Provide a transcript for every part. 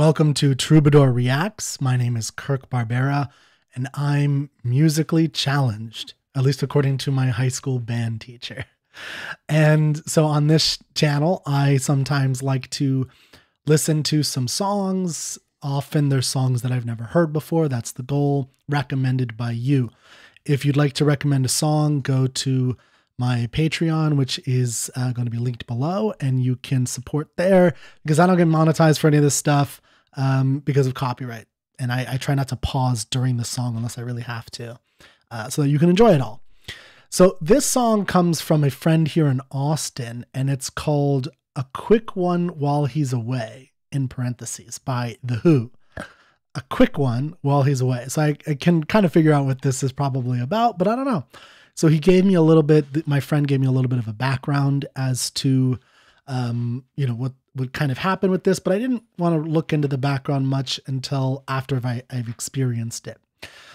Welcome to Troubadour Reacts. My name is Kirk Barbera, and I'm musically challenged, at least according to my high school band teacher. And so on this channel, I sometimes like to listen to some songs. Often they're songs that I've never heard before. That's the goal, recommended by you. If you'd like to recommend a song, go to my Patreon, which is going to be linked below, and you can support there because I don't get monetized for any of this stuff because of copyright. And I try not to pause during the song unless I really have to, so that you can enjoy it all. So this song comes from a friend here in Austin, and it's called A Quick One While He's Away, in parentheses, by The Who. A quick one while he's away. So I can kind of figure out what this is probably about, but I don't know. So he gave me a little bit, my friend gave me a little bit of a background as to, what would kind of happen with this, but I didn't want to look into the background much until after I've experienced it.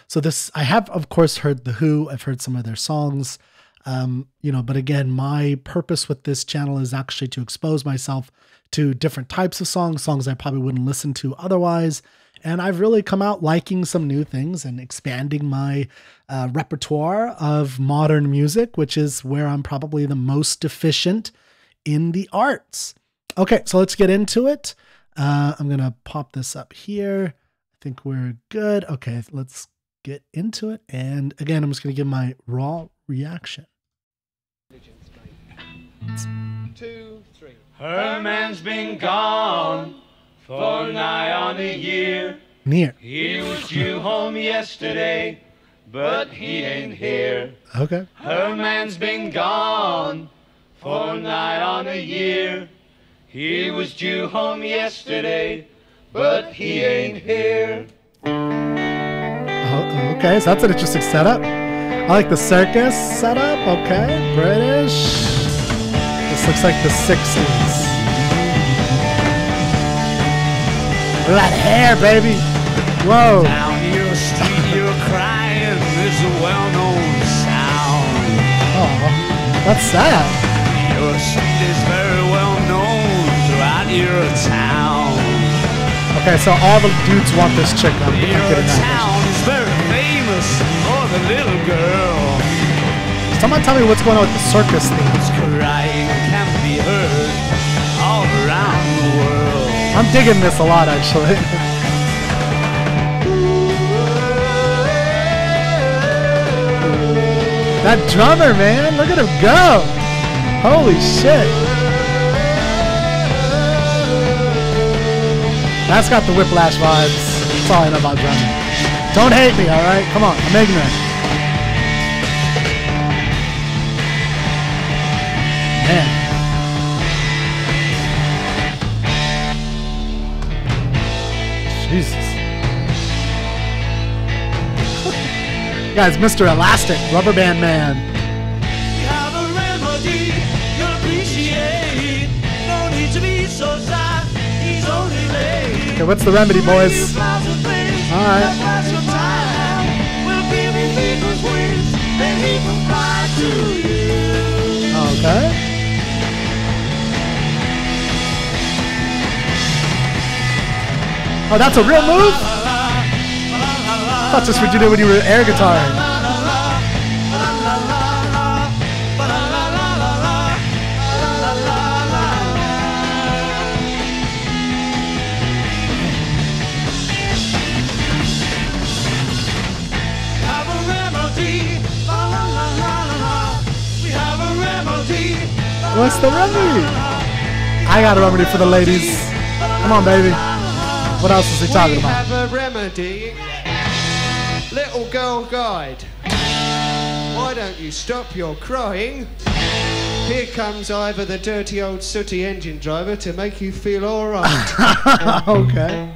So this, I have, of course, heard The Who. I've heard some of their songs, but again, my purpose with this channel is actually to expose myself to different types of songs I probably wouldn't listen to otherwise. And I've really come out liking some new things and expanding my repertoire of modern music, which is where I'm probably the most deficient in the arts. Okay, so let's get into it. I'm going to pop this up here. I think we're good. Okay, let's get into it. And again, I'm just going to give my raw reaction. 2, 3. Her man's been gone for nigh on a year. Near. He was due home yesterday, but he ain't here. Okay. Her man's been gone for nigh on a year. He was due home yesterday, but he ain't here. Okay, so that's an interesting setup. I like the circus setup. Okay, British. This looks like the 60s. Look at that hair, baby. Whoa. Down your street, you're crying. It's a well-known sound. Oh, that's sad. Your street is very well known throughout your town. Okay, so all the dudes want this chick. I'm Your getting that. town is very famous for the little girl. Someone tell me what's going on with the circus theme. Crying can be heard all around the world. I'm digging this a lot, actually. That drummer, man, look at him go. Holy shit. That's got the Whiplash vibes. That's all I know about drumming. Don't hate me, all right? Come on, I'm ignorant. Man. Jesus. Guys, Mr. Elastic, Rubber Band Man. You have a remedy you'll appreciate. No need to be so sad. He's only late. Okay, what's the remedy, boys? Alright. Okay. Oh, that's a real move? I thought that's what you did when you were air guitaring. What's the remedy? I got a remedy for the ladies. Come on, baby. What else is he talking about? We have a remedy. Little girl guide. Why don't you stop your crying? Here comes either the dirty old sooty engine driver to make you feel all right. Okay.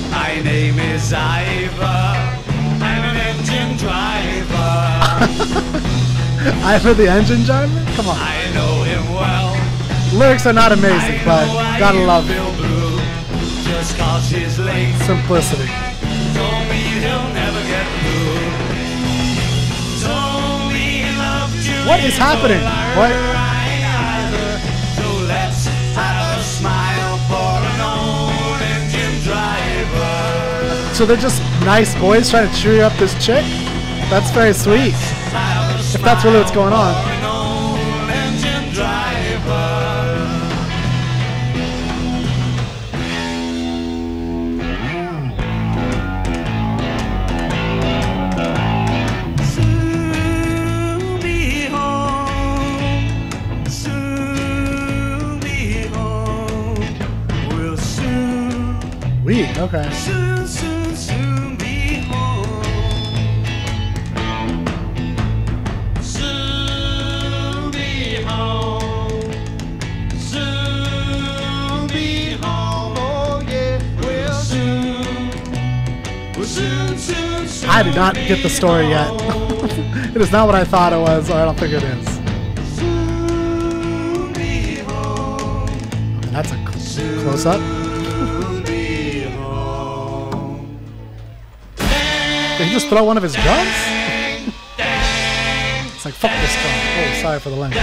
My name is Ivor. I'm an engine driver. Ivor the engine driver? Come on. I know him well. Lyrics are not amazing, but gotta love it. Just cause he's late. Simplicity. Told me he'll never get through. Told me he loved you. What is happening? What? So they're just nice boys trying to cheer up this chick? That's very sweet. If that's really what's going on. Okay. Soon be home. Soon be home. Soon be home. Oh yeah, we'll soon. I did not get the story yet. It is not what I thought it was, or I don't think it is. Soon be home. Okay, that's a close up. Did he just throw one of his drums? It's like, fuck this drum. Oh, sorry for the language.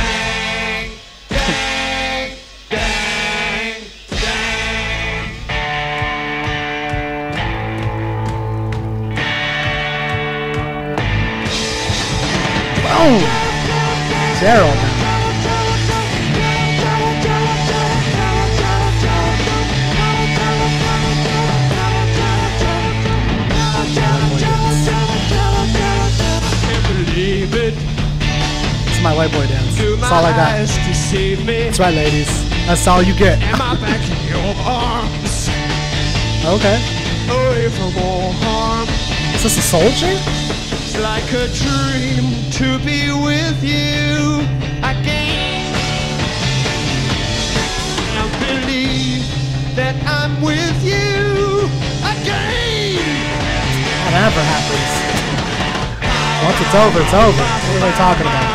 Boom! Daryl. It's my white boy dance. That's all I got. That's right, ladies. That's all you get. Okay. Away from all harm. Is this a soldier? It's like a dream to be with you again. I believe that I'm with you again. That never happens. Once it's over, it's over. What are they talking about?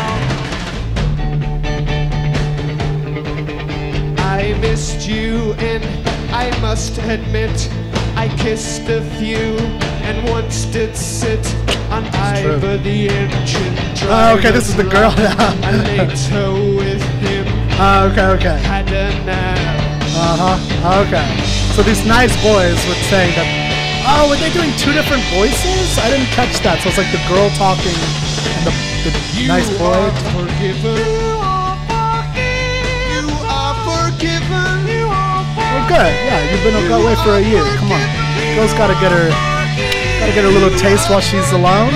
I missed you and I must admit I kissed a few and once did sit on either the engine driver. Oh, okay, this is the girl now. I later with him. Okay. Had a nap. Okay. So these nice boys were saying that. Oh, were they doing two different voices? I didn't catch that. So it's like the girl talking and the nice boy. You are forgiven. You are forgiven. You are forgiven. Well, good. Yeah, you've been away for a year. Come on. Girl's gotta get her a little taste while she's alone.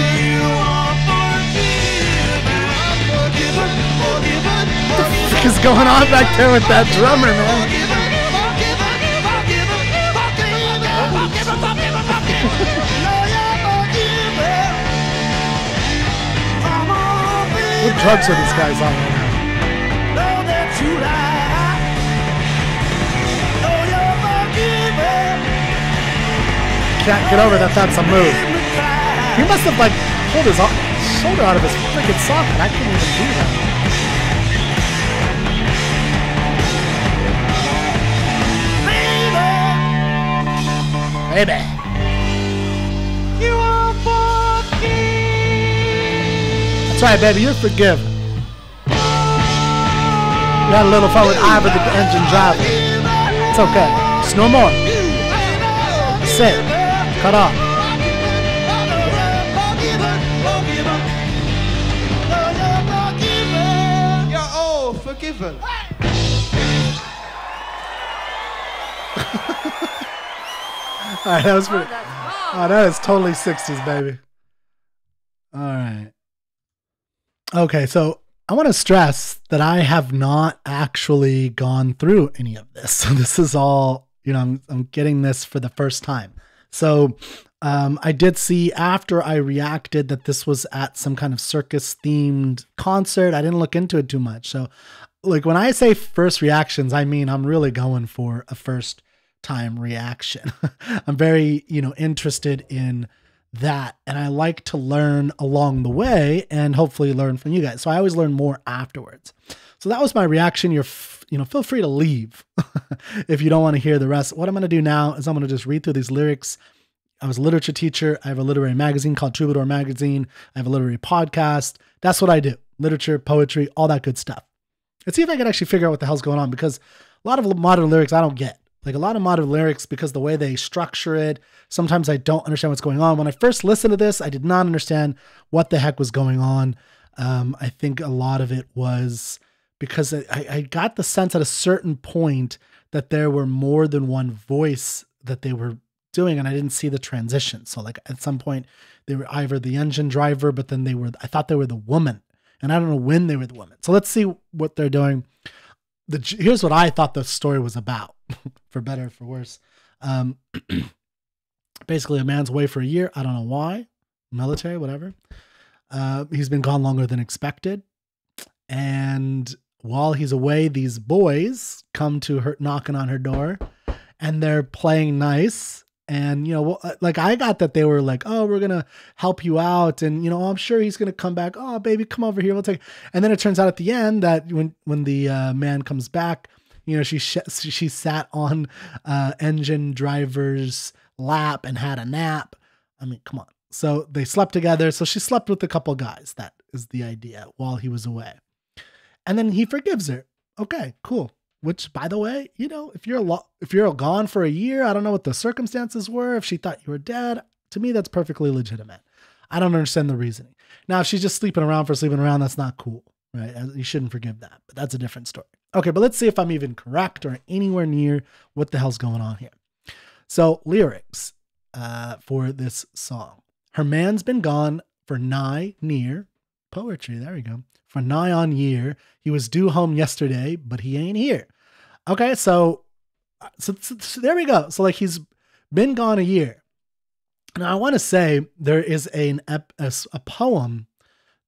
What the fuck is going on back there with that drummer, man? What drugs are these guys on right now? Can't get over that that's a move. He must have like pulled his shoulder out of his freaking socket. I couldn't even do that. Baby. You are forgiven. That's right, baby. You're forgiven. You had a little fun with Ivor the engine driver. It's okay. Just no more. Sit. Cut off. You're all forgiven. All right, that was pretty. Oh, that is totally 60s, baby. All right. Okay, so I want to stress that I have not actually gone through any of this. So this is all, I'm getting this for the first time. So I did see after I reacted that this was at some kind of circus themed concert. I didn't look into it too much. So like when I say first reactions, I mean, I'm really going for a first time reaction. I'm very, interested in that. And I like to learn along the way and hopefully learn from you guys. So I always learn more afterwards. So that was my reaction. Feel free to leave if you don't want to hear the rest. What I'm going to do now is I'm going to just read through these lyrics. I was a literature teacher. I have a literary magazine called Troubadour Magazine. I have a literary podcast. That's what I do. Literature, poetry, all that good stuff. Let's see if I can actually figure out what the hell's going on, because a lot of modern lyrics I don't get. Like a lot of modern lyrics, because the way they structure it, sometimes I don't understand what's going on. When I first listened to this, I did not understand what the heck was going on. I think a lot of it was because I got the sense at a certain point that there were more than one voice that they were doing, and I didn't see the transition. So like at some point they were either the engine driver, but then I thought they were the woman, and I don't know when they were the woman. So let's see what they're doing. Here's what I thought the story was about, for better or for worse. Basically, a man's away for a year. I don't know why. Military, whatever. He's been gone longer than expected. And while he's away, these boys come to her, knocking on her door, and they're playing nice. And, like I got that they were like, oh, we're going to help you out. And, I'm sure he's going to come back. Oh, baby, come over here. We'll take. And then it turns out at the end that when the man comes back, she sat on engine driver's lap and had a nap. I mean, come on. So they slept together. So she slept with a couple guys. That is the idea while he was away. And then he forgives her. Okay, cool. Which, by the way, if you're gone for a year, I don't know what the circumstances were. If she thought you were dead, to me, that's perfectly legitimate. I don't understand the reasoning. Now, if she's just sleeping around for sleeping around, that's not cool, right? You shouldn't forgive that, but that's a different story. Okay, but let's see if I'm even correct or anywhere near what the hell's going on here. So lyrics for this song. Her man's been gone for near, poetry, there we go. For nigh on year. He was due home yesterday, but he ain't here. Okay, so there we go. So like he's been gone a year. Now I want to say there is a poem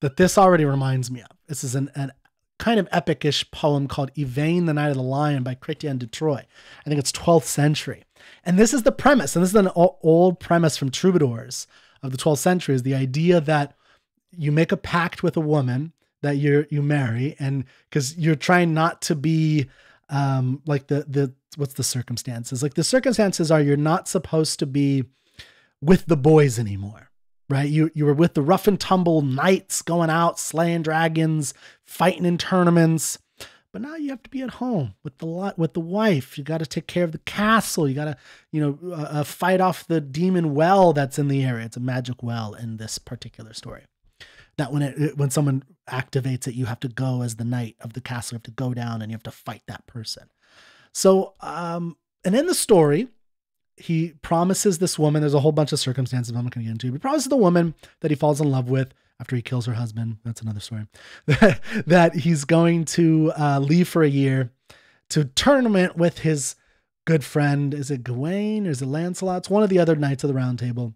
that this already reminds me of. This is an kind of epic-ish poem called Yvain, the Night of the Lion by Chrétien de Troyes. I think it's 12th century. And this is the premise, and this is an old premise from troubadours of the 12th century, is the idea that you make a pact with a woman that you marry, and because you're trying not to be like what's the circumstances? Like the circumstances are you're not supposed to be with the boys anymore, right? You were with the rough and tumble knights going out, slaying dragons, fighting in tournaments, but now you have to be at home with the wife. You got to take care of the castle. You got to fight off the demon well that's in the area. It's a magic well in this particular story. That when someone activates it, you have to go as the knight of the castle. You have to go down and you have to fight that person. So, and in the story, he promises this woman, there's a whole bunch of circumstances I'm not going to get into. He promises the woman that he falls in love with after he kills her husband. That's another story. That he's going to leave for a year to tournament with his good friend. Is it Gawain or is it Lancelot? It's one of the other knights of the Round Table.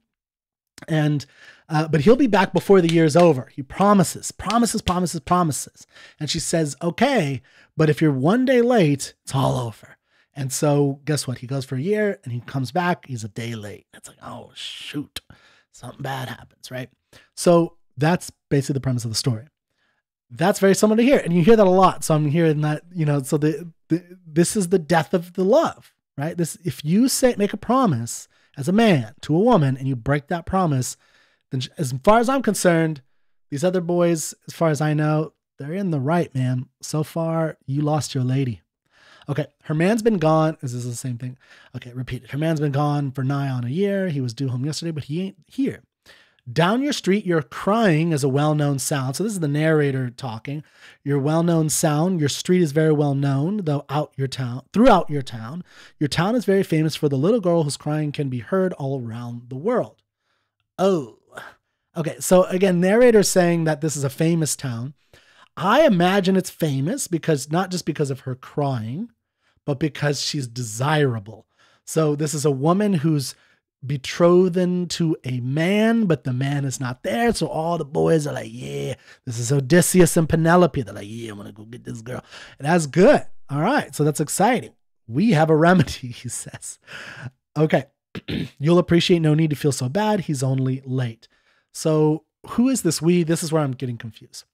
And but he'll be back before the year's over. He promises. And she says, okay, but if you're one day late, it's all over. And so guess what? He goes for a year and he comes back. He's a day late. It's like, oh, shoot, something bad happens, right? So that's basically the premise of the story. That's very similar to here. And you hear that a lot. So I'm hearing that, so this is the death of the love, right? If you make a promise as a man to a woman and you break that promise, then as far as I'm concerned, these other boys, as far as I know, they're in the right, man. So far, you lost your lady. Okay, her man's been gone. Is this the same thing? Okay, repeat it. Her man's been gone for nigh on a year. He was due home yesterday, but he ain't here. Down your street, your crying is a well-known sound. So this is the narrator talking. Your well-known sound. Your street is very well known, throughout your town. Your town is very famous for the little girl whose crying can be heard all around the world. Oh, okay. So again, narrator saying that this is a famous town. I imagine it's famous because not just because of her crying, but because she's desirable. So this is a woman who's betrothed to a man, but the man is not there. So all the boys are like, yeah, this is Odysseus and Penelope. They're like, yeah, I'm going to go get this girl. And that's good. All right. So that's exciting. We have a remedy, he says. Okay. You'll appreciate no need to feel so bad. He's only late. So who is this we? This is where I'm getting confused.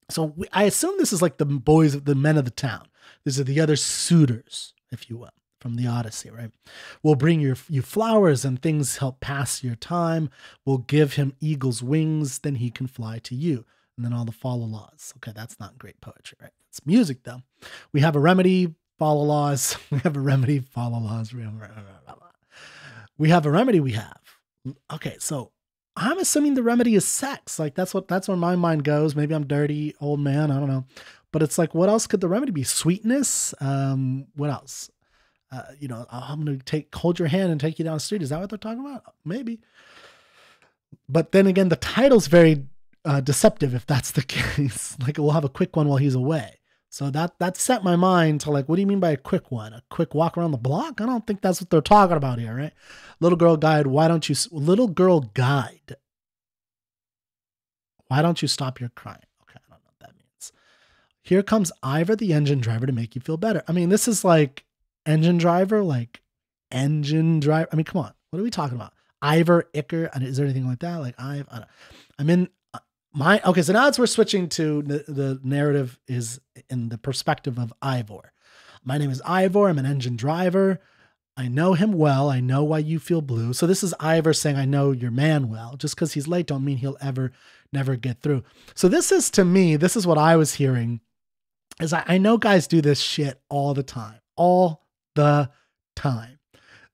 So I assume this is like the boys, the men of the town. These are the other suitors, if you will, from the Odyssey, right? We'll bring you flowers and things help pass your time. We'll give him eagle's wings, then he can fly to you. And then all the follow laws. Okay, that's not great poetry, right? It's music, though. We have a remedy. follow laws. We have a remedy, follow laws. We have a remedy, we have. Okay, so I'm assuming the remedy is sex. Like that's where my mind goes. Maybe I'm dirty, old man, I don't know. But it's like, what else could the remedy be? Sweetness? What else? I'm going to hold your hand and take you down the street. Is that what they're talking about? Maybe. But then again, the title's very deceptive if that's the case. Like, we'll have a quick one while he's away. So that set my mind to like, what do you mean by a quick one? A quick walk around the block? I don't think that's what they're talking about here, right? Little girl guide, why don't you stop your crying? Okay, I don't know what that means. Here comes Ivor, the engine driver, to make you feel better. I mean, this is like engine driver. I mean, come on. What are we talking about? Ivor, Icker, is there anything like that? Like so now we're switching to the narrative is in the perspective of Ivor. My name is Ivor. I'm an engine driver. I know him well. I know why you feel blue. So this is Ivor saying, I know your man well. Just because he's late don't mean he'll never get through. So this is, to me, this is what I was hearing is I know guys do this shit all the time.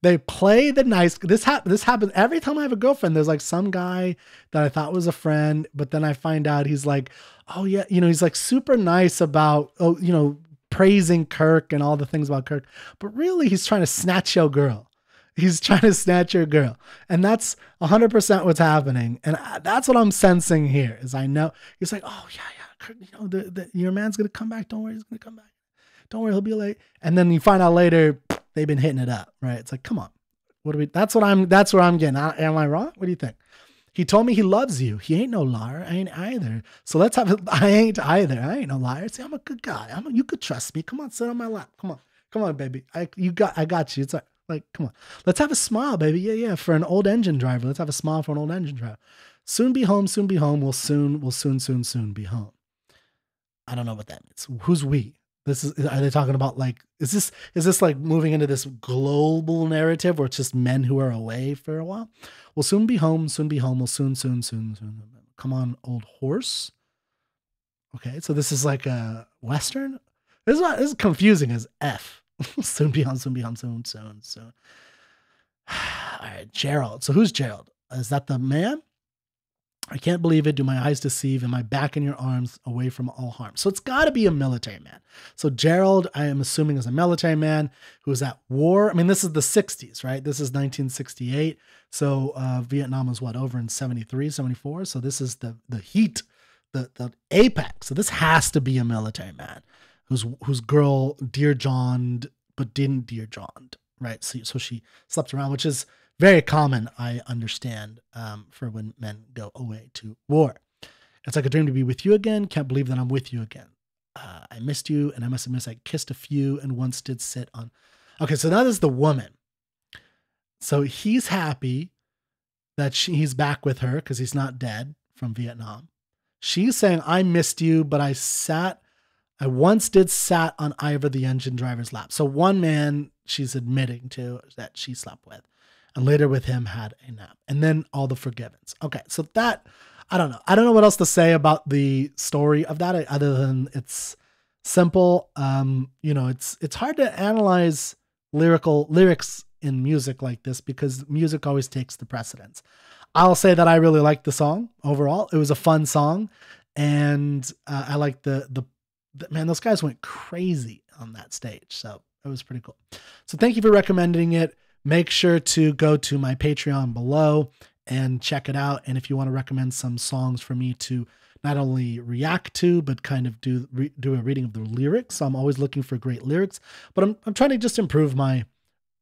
They play the nice. This happens every time I have a girlfriend. There's like some guy that I thought was a friend, but then I find out he's like, oh yeah, he's like super nice about, praising Kirk and all the things about Kirk, but really he's trying to snatch your girl. He's trying to snatch your girl, and that's 100% what's happening. And that's what I'm sensing here. Is I know he's like, oh yeah, Kirk, your man's gonna come back. Don't worry, he's gonna come back. Don't worry, he'll be late. And then you find out later they've been hitting it up, right? It's like, come on, that's where I'm getting. Am I wrong? What do you think? He told me he loves you. He ain't no liar. I ain't either. So let's have I ain't either. I ain't no liar. See, I'm a good guy. You could trust me. Come on, sit on my lap. Come on, baby. I got you. It's like, come on. Let's have a smile, baby. Yeah. For an old engine driver. Let's have a smile for an old engine driver. Soon be home. We'll soon be home. I don't know what that means. Who's we? Are they talking about like, is this like moving into this global narrative where it's just men who are away for a while? We'll soon be home. We'll soon. Come on, old horse. Okay. So this is like a Western. This is confusing as F. soon be home, soon. All right. Gerald. So who's Gerald? Is that the man? I can't believe it. Do my eyes deceive? Am I back in your arms away from all harm? So it's got to be a military man. So Gerald, I am assuming, is a military man who was at war. I mean, this is the 60s, right? This is 1968. So Vietnam was over in 73, 74. So this is the heat, the apex. So this has to be a military man whose girl Dear John'd, but didn't Dear John'd, right? So she slept around, which is very common, I understand, for when men go away to war. It's like a dream to be with you again. Can't believe that I'm with you again. I missed you, and I must admit I kissed a few and once did sit on. Okay, so that is the woman. So he's happy that he's back with her because he's not dead from Vietnam. She's saying, I missed you, but I once did sat on Ivor the engine driver's lap. So one man she's admitting to that she slept with. And later with him had a nap. And then all the forgivens. Okay, so that, I don't know. I don't know what else to say about the story of that other than it's simple. It's hard to analyze lyrics in music like this because music always takes the precedence. I'll say that I really liked the song overall. It was a fun song. And I like the man, those guys went crazy on that stage. So it was pretty cool. So thank you for recommending it. Make sure to go to my Patreon below and check it out. And if you want to recommend some songs for me to not only react to, but kind of do a reading of the lyrics. So I'm always looking for great lyrics, but I'm trying to just improve my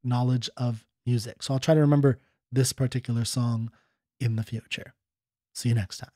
knowledge of music. So I'll try to remember this particular song in the future. See you next time.